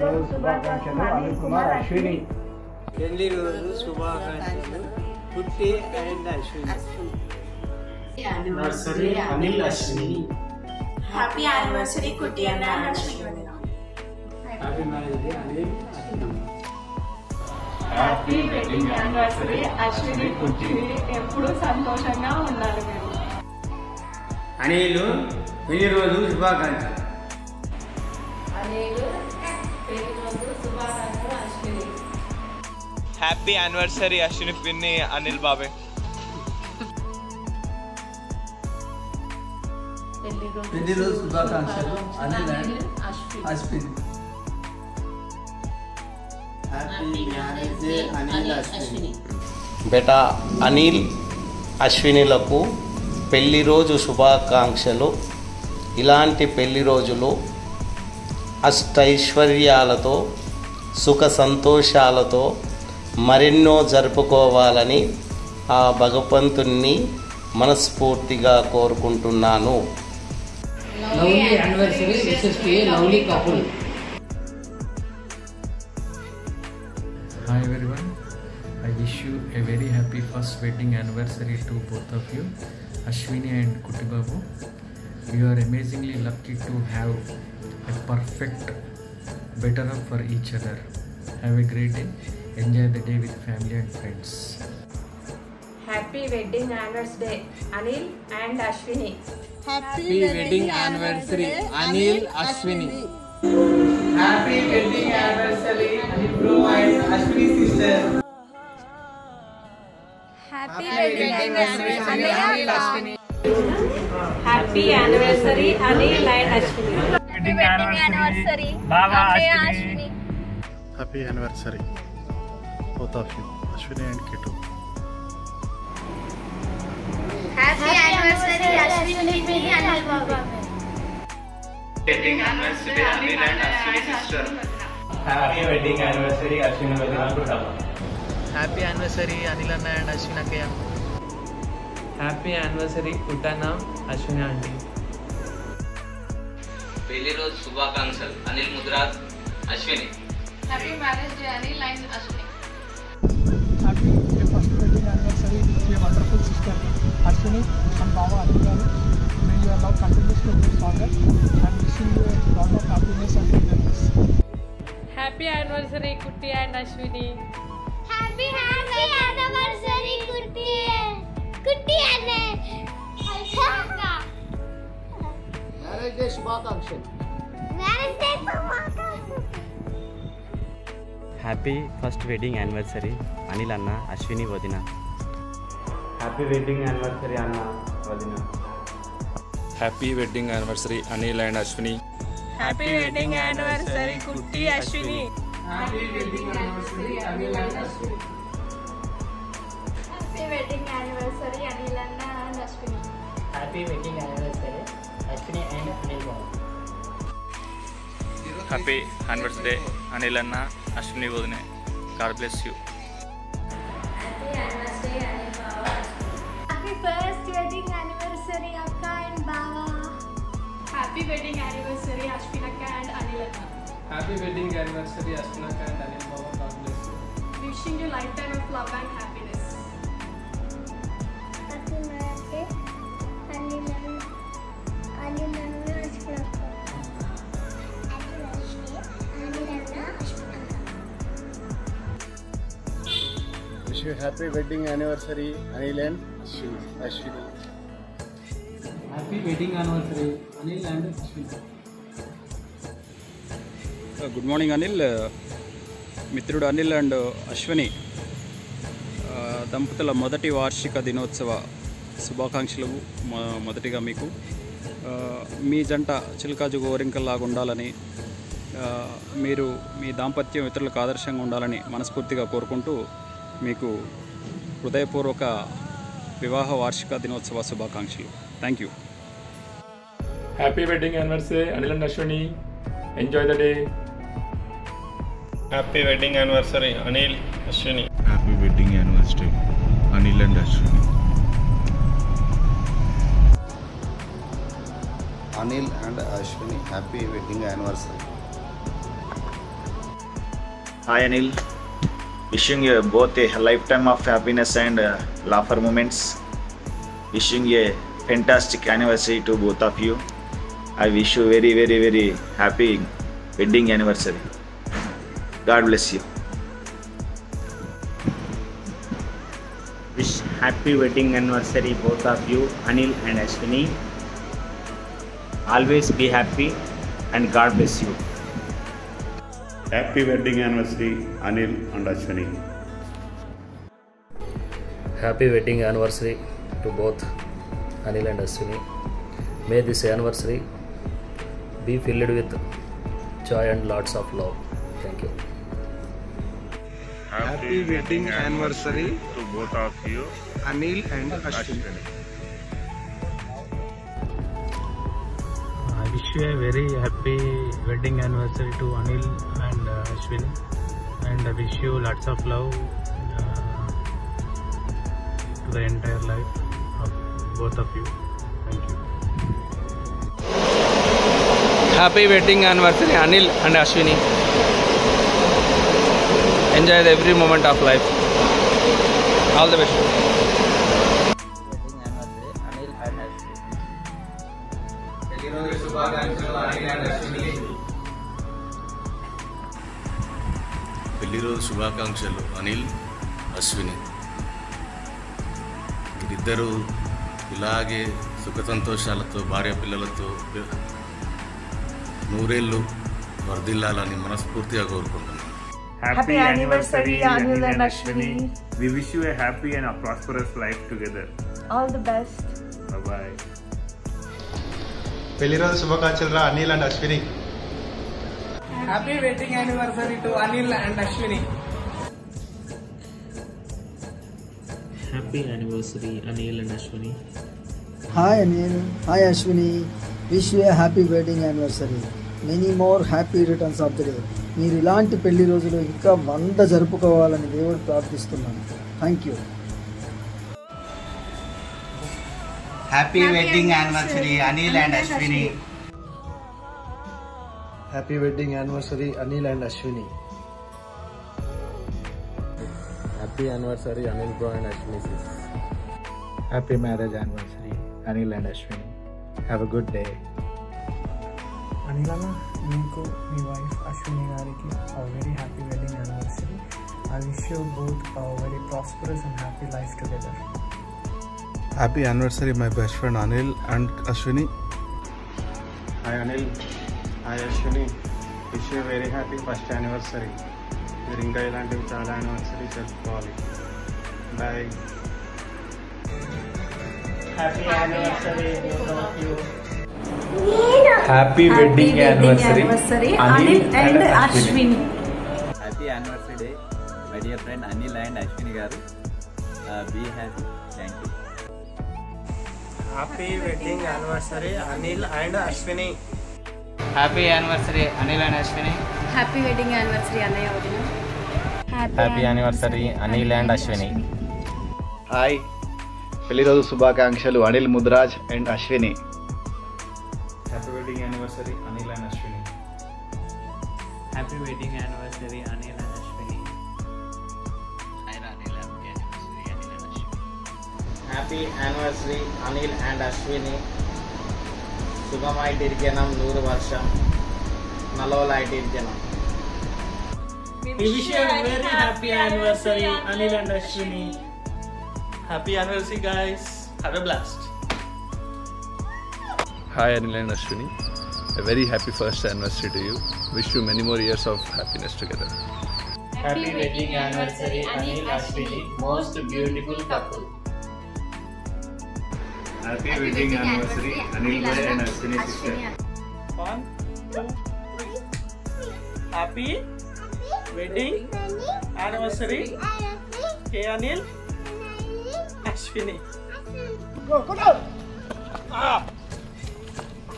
రోజు శుభాకాంక్షలు అనిల్ కుమార్ అశ్విని. పెళ్లి రోజు శుభాకాంక్షలు Kutti and Ashwini. Anniversary Anil Ashwini. Happy anniversary Kutti and Ashwini. Happy marriage day Anil Ashwini. Happy wedding anniversary Ashwini Kutti. ఎప్పుడూ సంతోషంగా ఉండాలి మీరు. అనిల్ పెళ్లి రోజు శుభాకాంక్షలు. హ్యాపీ యానివర్సరీ అశ్విని పిన్ని అనిల్ బాబాయ్. పెళ్లి రోజు శుభాకాంక్షలు Anil and Ashwini. Happy marriage day Anil Ashwini. బేటా అనిల్ అశ్వినిలకు పెళ్లి రోజు శుభాకాంక్షలు. ఇలాంటి పెళ్లి రోజులు అష్టైశ్వర్యాలతో సుఖ సంతోషాలతో మరెన్నో జరుపుకోవాలని ఆ భగవంతుణ్ణి మనస్ఫూర్తిగా కోరుకుంటున్నాను. Lovely anniversary wishes to a lovely couple. Hi everyone, I wish you a very happy first wedding anniversary to both of you, Ashwini and Kutti Babu. You are amazingly lucky to have a perfect better half for each other. Have a great day. Enjoy the day with family and friends. Happy wedding anniversary Anil and Ashwini. Happy wedding anniversary Anil Ashwini. Happy wedding anniversary Anil bro and Ashwini sister. Happy wedding anniversary Anil Ashwini. Happy anniversary Anil and Ashwini. Wedding anniversary బాబా Ashwini. Happy anniversary both of you, Ashwini and Kitu. Happy anniversary Ashwini పిన్ని అనిల్ బాబా. Wedding anniversary Anil and Ashwini sister. Happy wedding anniversary Ashwini వదిన కుటుంబం. Happy anniversary Anil అన్న and Ashwini అక్కయ్య. Happy anniversary కుట్టన్న Ashwini aunty. పెళ్లి రోజు శుభాకాంక్షలు Anil Mudraj Ashwini. Happy marriage day Anil and Ashwini. Happy first wedding anniversary to your wonderful sister Ashwini and Baba Anil garu. May your love continues to be stronger and wishing you a lot of happiness and happiness. Happy anniversary Kutti and Ashwini. Happy anniversary Kutti and marriage day శుభాకాంక్షలు. Marriage day శుభాకాంక్షలు. Happy first wedding anniversary Anil అన్న అశ్విని వదిన. Happy wedding anniversary అన్న వదిన. Happy wedding anniversary Anil and Ashwini. Happy wedding anniversary Kutti Ashwini. Happy wedding anniversary Anil and Ashwini. Happy wedding anniversary Anil అన్న and Ashwini. Happy wedding anniversary Ashwini and Anil బాబు. Happy anniversary day Anil అన్న అశ్విని వదిన. God bless you. Happy anniversary Anil బాబా. Happy first wedding anniversary అక్క and బావా. Happy wedding anniversary అశ్వినక్క and Anil అన్న. Happy wedding anniversary అశ్వినక్క అండ్ అనిల్ బాబా. God bless you. Wishing you life time of love and happiness. Happy marriage day Anil అన్న అశ్విని అక్క. Wish you happy wedding anniversary Anil and Ashwini. Happy wedding anniversary Anil and Ashwini. Good morning Anil. మిత్రుడు Anil and Ashwini దంపతుల మొదటి వార్షిక దినోత్సవ శుభాకాంక్షలు. మొదటిగా మీకు మీ జంట చిలుకాజు గోరింకల్లాగా ఉండాలని, మీరు మీ దాంపత్యం ఇతరులకు ఆదర్శంగా ఉండాలని మనస్ఫూర్తిగా కోరుకుంటూ మీకు హృదయపూర్వక వివాహ వార్షిక దినోత్సవ శుభాకాంక్షలు. Thank you. Happy wedding anniversary Anil and Ashwini. Enjoy the day. Happy wedding anniversary Anil Ashwini. Happy wedding anniversary Anil and Ashwini. Anil and Ashwini, happy wedding anniversary. Hi Anil, wishing you both a lifetime of happiness and laughter moments. Wishing a fantastic anniversary to both of you. I wish you very, very, very happy wedding anniversary. God bless you. Wish happy wedding anniversary both of you, Anil and Ashwini. Always be happy and God bless you. Happy wedding anniversary, Anil and Ashwini. Happy wedding anniversary to both Anil and Ashwini. May this anniversary be filled with joy and lots of love. Thank you. Happy wedding anniversary to both of you, Anil and Ashwini. I wish you a very happy wedding anniversary to Anil and Ashwini, and I wish you lots of love to the entire life of both of you. Thank you. Happy wedding anniversary Anil and Ashwini. Enjoy every moment of life. All the best. పెళ్లి రోజు శుభాకాంక్షలు అనిల్ అశ్విని. వీరిద్దరూ ఇలాగే సుఖ సంతోషాలతో భార్య పిల్లలతో నూరేళ్ళు వర్ధిల్లాలని మనస్ఫూర్తిగా కోరుకుంటున్నాను. Happy anniversary Anil and Ashwini. We wish you a happy and a prosperous life together. All the best. Bye bye. పెళ్లి రోజు శుభాకాంక్షలు Anil and Ashwini. Happy wedding anniversary to Anil and Ashwini. Happy anniversary Anil and Ashwini. Hi Anil, hi Ashwini. Wish you a happy wedding anniversary. Many more happy returns of the day. మీరు ఇలాంటి పెళ్లి రోజులు ఇంకా 100 జరుపుకోవాలని దేవుడు ప్రార్థిస్తున్నాను. Thank you. Happy wedding anniversary Anil and Ashwini. Happy wedding anniversary Anil and Ashwini. Happy anniversary Anil bro and Ashwini sis. Happy marriage anniversary Anil and Ashwini. Have a good day. అనిలన్న మీకు మీ wife Ashwini గారికి very happy wedding anniversary. I wish you both very prosperous and happy life together. Happy anniversary my best friend Anil and Ashwini. Hi Anil, hi Ashwini. Wish you a very happy first anniversary. మీరు ఇంకా ఇలాంటివి చాలా anniversary జరుపుకోవాలి. Bye. Happy anniversary both of you. Happy wedding anniversary Anil and Ashwini. Happy anniversary day my dear friend Anil and Ashwini garu. Be happy. Thank you. Happy wedding anniversary Anil and Ashwini. Happy anniversary Anil and Ashwini. Happy wedding anniversary Anaya Odina. Happy anniversary Anil and Ashwini. Hi, పెళ్లి రోజు శుభాకాంక్షలు Anil Mudraj and Ashwini. Happy wedding anniversary Anil and Ashwini. Happy wedding anniversary Anil and Ashwini. Happy anniversary Anil and Ashwini. శుభమైటిర్జనం 100 వర్షం నలోలైటిర్జనం. We wish you a very happy anniversary Anil and Ashwini. Happy anniversary guys. Have a blast. Hi Anil and Ashwini. A very happy first anniversary to you. Wish you many more years of happiness together. Happy wedding anniversary Anil Ashwini. Most beautiful couple. Happy wedding anniversary Anil bhai and Ashwini sister. 1, 2, 3. Happy wedding anniversary K Anil Ashwini. Go go.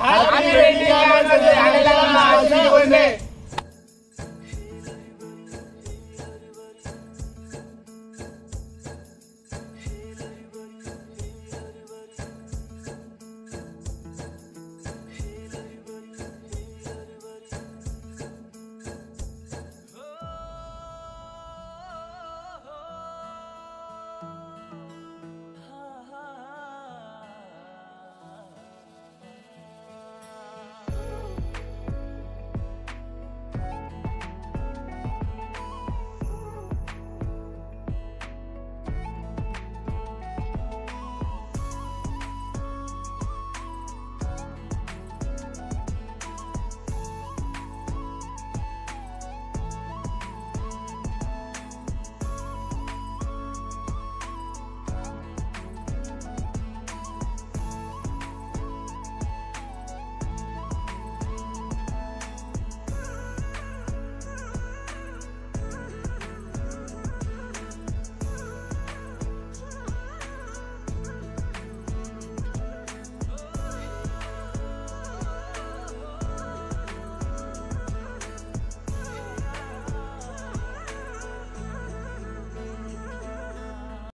Happy wedding anniversary Anil and